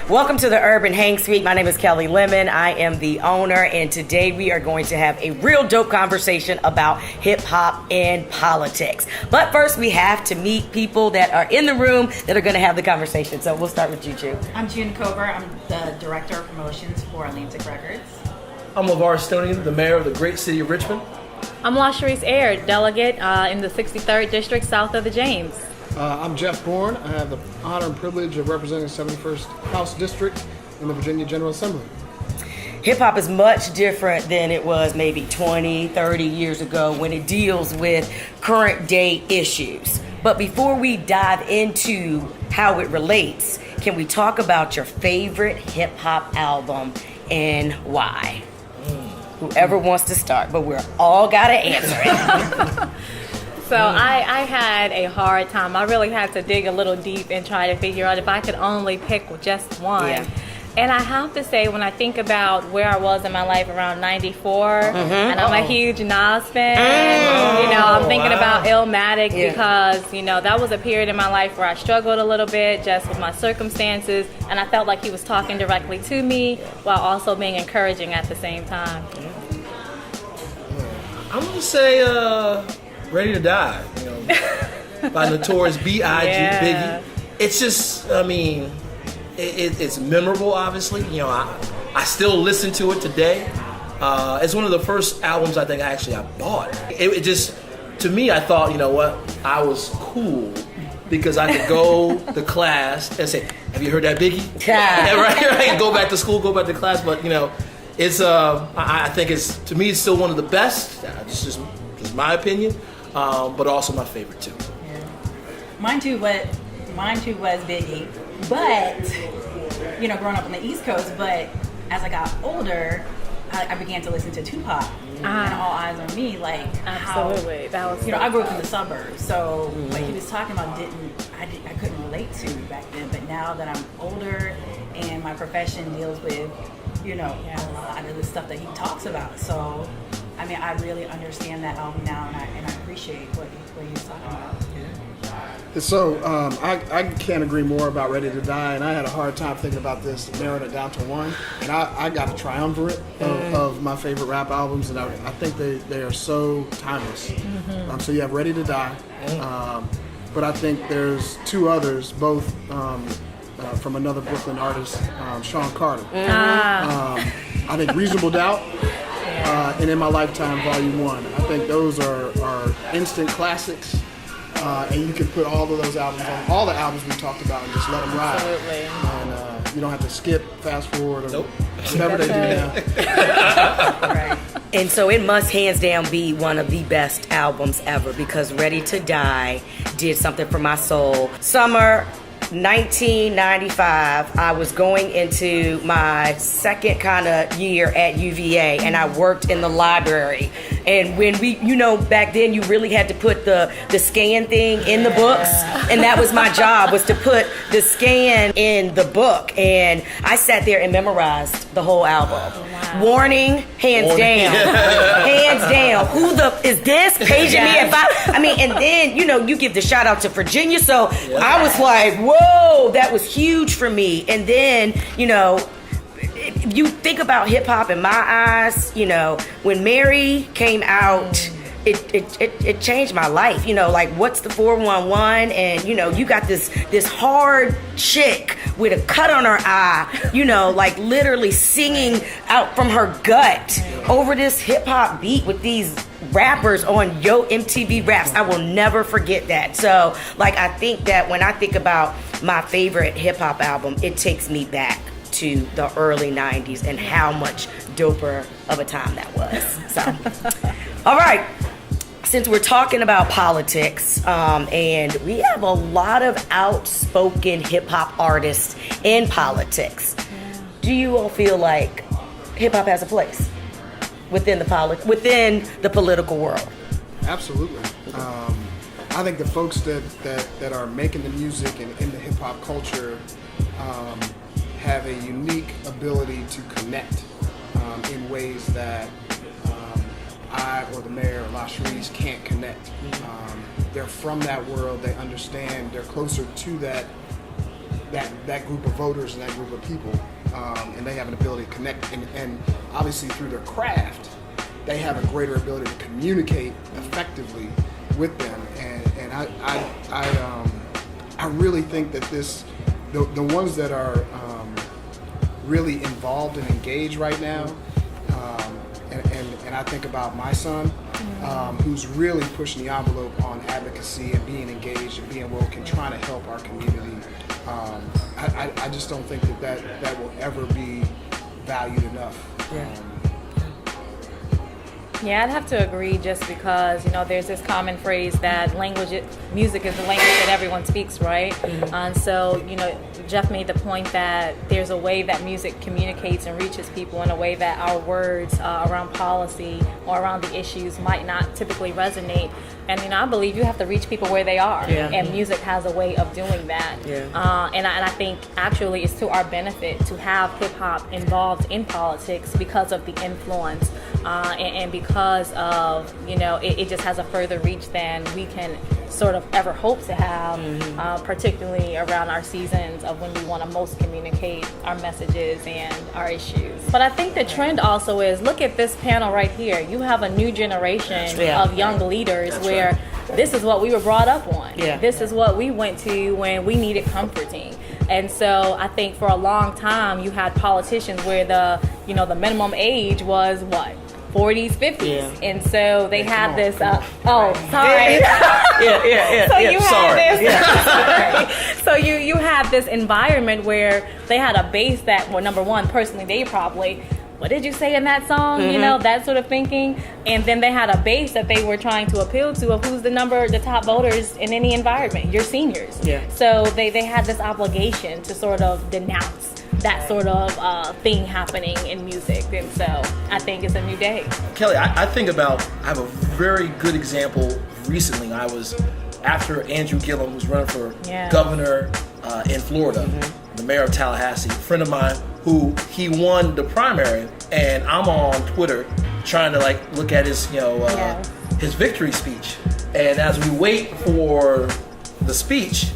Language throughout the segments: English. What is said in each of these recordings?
Welcome to the Urban Hang Suite. My name is Kelli Lemon. I am the owner, and today we are going to have a real dope conversation about hip hop and politics. But first, we have to meet people that are in the room that are going to have the conversation. So we'll start with Juju. I'm June Cover. I'm the Director of Promotions for Atlantic Records. I'm LeVar Stonian, the mayor of the great city of Richmond. I'm LaSharice Aird, delegate in the 63rd District south of the James. I'm Jeff Bourne. I have the honor and privilege of representing 71st House District in the Virginia General Assembly. Hip-hop is much different than it was maybe 20, 30 years ago when it deals with current day issues. But before we dive into how it relates, can we talk about your favorite hip-hop album and why? Whoever wants to start, but we're all gotta answer it. So I had a hard time. I really had to dig a little deep and try to figure out if I could only pick just one. Yeah. And I have to say, when I think about where I was in my life around 94, and I'm a huge Nas fan, I'm thinking about Illmatic because, that was a period in my life where I struggled a little bit just with my circumstances, and I felt like he was talking directly to me while also being encouraging at the same time. I'm going to say Ready to Die, by Notorious B.I.G. Biggie. It's just, it's memorable, obviously. I still listen to it today. It's one of the first albums I think I bought. It just, to me, I thought, I was cool because I could go to class and say, have you heard that Biggie? Yeah. right. Go back to school, go back to class. But, it's, I think it's, to me, it's still one of the best. It's just my opinion, but also my favorite too. Yeah. Mine too was Biggie. But, growing up on the East Coast, but as I got older, I began to listen to Tupac and All Eyes on Me. Like, absolutely. That was I grew up in the suburbs, so what he was talking about I couldn't relate to back then. But now that I'm older and my profession deals with, a lot of the stuff that he talks about. So, I really understand that album now, and I appreciate what he was talking about. So I can't agree more about Ready to Die, and I had a hard time thinking about this, narrowing it down to one. And I got a triumvirate of my favorite rap albums, and I think they are so timeless. So you have Ready to Die, but I think there's two others, both from another Brooklyn artist, Sean Carter. I think Reasonable Doubt and In My Lifetime Volume 1. I think those are instant classics. And you can put all of those albums on all the albums we talked about and just let them ride. Absolutely. And you don't have to skip, fast forward, or whatever they do now. Right. And so it must hands down be one of the best albums ever because Ready to Die did something for my soul. Summer 1995, I was going into my second kind of year at UVA, and I worked in the library. And when we, back then you really had to put the scan thing in the books, and that was my job, was to put the scan in the book. And I sat there and memorized the whole album. Wow. Warning, hands down. Hands down. Who is this? Paging me at 5? And then, you give the shout out to Virginia, so I was like, whoa, that was huge for me. And then, if you think about hip hop in my eyes, when Mary came out, it changed my life. Like what's the 411? And you got this hard chick with a cut on her eye, like literally singing out from her gut over this hip hop beat with these rappers on Yo MTV Raps. I will never forget that. So I think that when I think about my favorite hip hop album, it takes me back to the early 90s and how much doper of a time that was. So, all right. Since we're talking about politics, and we have a lot of outspoken hip-hop artists in politics, do you all feel like hip-hop has a place within the political world? Absolutely. I think the folks that are making the music and in the hip-hop culture have a unique ability to connect in ways that I or the mayor or LaShrees can't connect. They're from that world. They understand. They're closer to that group of voters and that group of people, and they have an ability to connect. And obviously through their craft, they have a greater ability to communicate effectively with them. And I really think that the ones that are really involved and engaged right now, and I think about my son, who's really pushing the envelope on advocacy and being engaged and being woke and trying to help our community. I just don't think that will ever be valued enough. Yeah, I'd have to agree, just because, there's this common phrase that music is the language that everyone speaks, right? And so, Jeff made the point that there's a way that music communicates and reaches people in a way that our words around policy or around the issues might not typically resonate. And, I believe you have to reach people where they are. Yeah. And music has a way of doing that. Yeah. And I think actually it's to our benefit to have hip hop involved in politics because of the influence and because of, it just has a further reach than we can sort of ever hope to have, particularly around our seasons of when we want to most communicate our messages and our issues. But I think the trend also is, look at this panel right here. You have a new generation of young leaders where this is what we were brought up on. Yeah. This is what we went to when we needed comforting. And so I think for a long time you had politicians where the minimum age was what? 40s, 50s. Yeah. And so they had this, sorry. So you had this, so you had this environment where they had a base that, well, number one, personally, they probably, what did you say in that song? That sort of thinking. And then they had a base that they were trying to appeal to of who's the top voters in any environment, your seniors. Yeah. So they had this obligation to sort of denounce that sort of thing happening in music. And so I think it's a new day. Kelli, I have a very good example recently. I was, after Andrew Gillum was running for governor in Florida, the mayor of Tallahassee, a friend of mine who he won the primary, and I'm on Twitter trying to look at his his victory speech. And as we wait for the speech,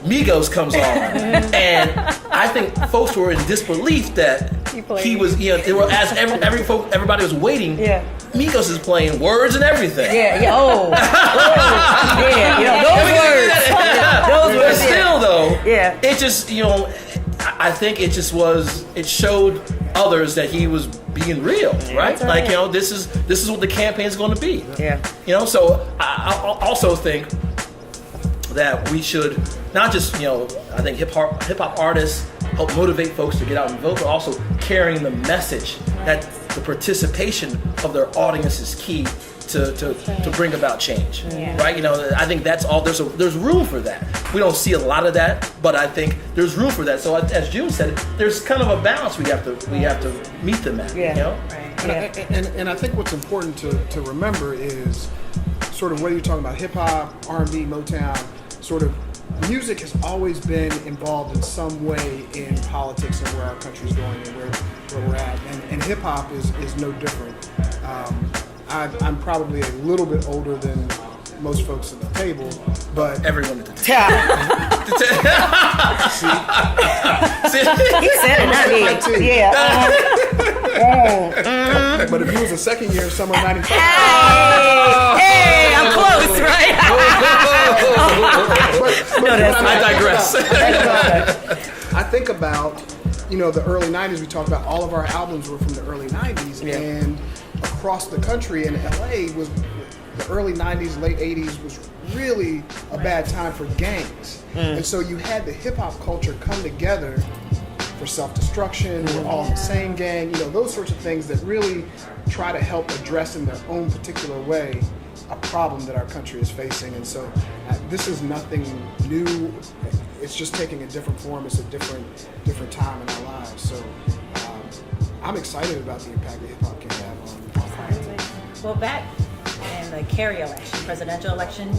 Migos comes on, and I think folks were in disbelief that he was, as everybody was waiting. Yeah. Migos is playing words and everything. Those words. Those words. But still, though, it just, I think it showed others that he was being real, right? This is what the campaign is going to be. Yeah. So I also think that we should not just, I think hip hop artists help motivate folks to get out and vote, but also carrying the message that the participation of their audience is key to bring about change, right? I think that's all. There's room for that. We don't see a lot of that, but I think there's room for that. So as June said, there's kind of a balance we have to meet them at. And I think what's important to remember is sort of whether you're talking about hip hop, R&B, Motown, sort of music has always been involved in some way in politics and where our country's going and where we're at. And hip hop is no different. I'm probably a little bit older than most folks at the table, but everyone at the table. He said it, not me. Yeah. But if you was a second year summer of 95. Hey, I'm close, right? I digress. I think about, the early 90s. We talked about all of our albums were from the early 90s, and across the country in LA was the early 90s, late 80s was really a bad time for gangs. And so you had the hip hop culture come together for self-destruction, we're all in the same gang, those sorts of things that really try to help address in their own particular way a problem that our country is facing. And so this is nothing new. It's just taking a different form. It's a different time in our lives. So I'm excited about the impact that hip hop can have on politics. Well, back in the Kerry election, presidential election,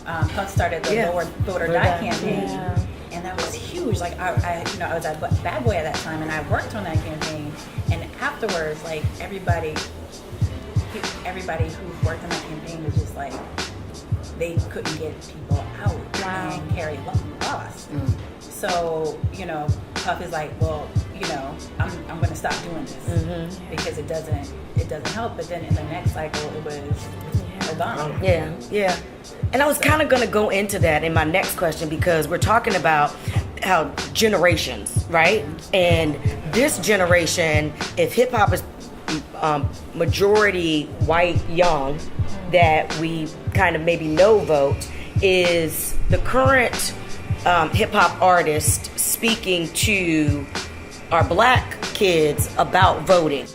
Puck started the Lower Vote or Die campaign, and that was huge. I was a bad boy at that time, and I worked on that campaign. And afterwards, everybody, everybody who worked on that campaign was just like, they couldn't get people out and carry loss. So, Puff is like, well, I'm going to stop doing this because it doesn't help. But then in the next cycle, it was Obama. Yeah. And I was kind of going to go into that in my next question, because we're talking about how generations, right? And this generation, if hip hop is majority white, young, that we kind of maybe no vote, is the current hip hop artist speaking to our black kids about voting.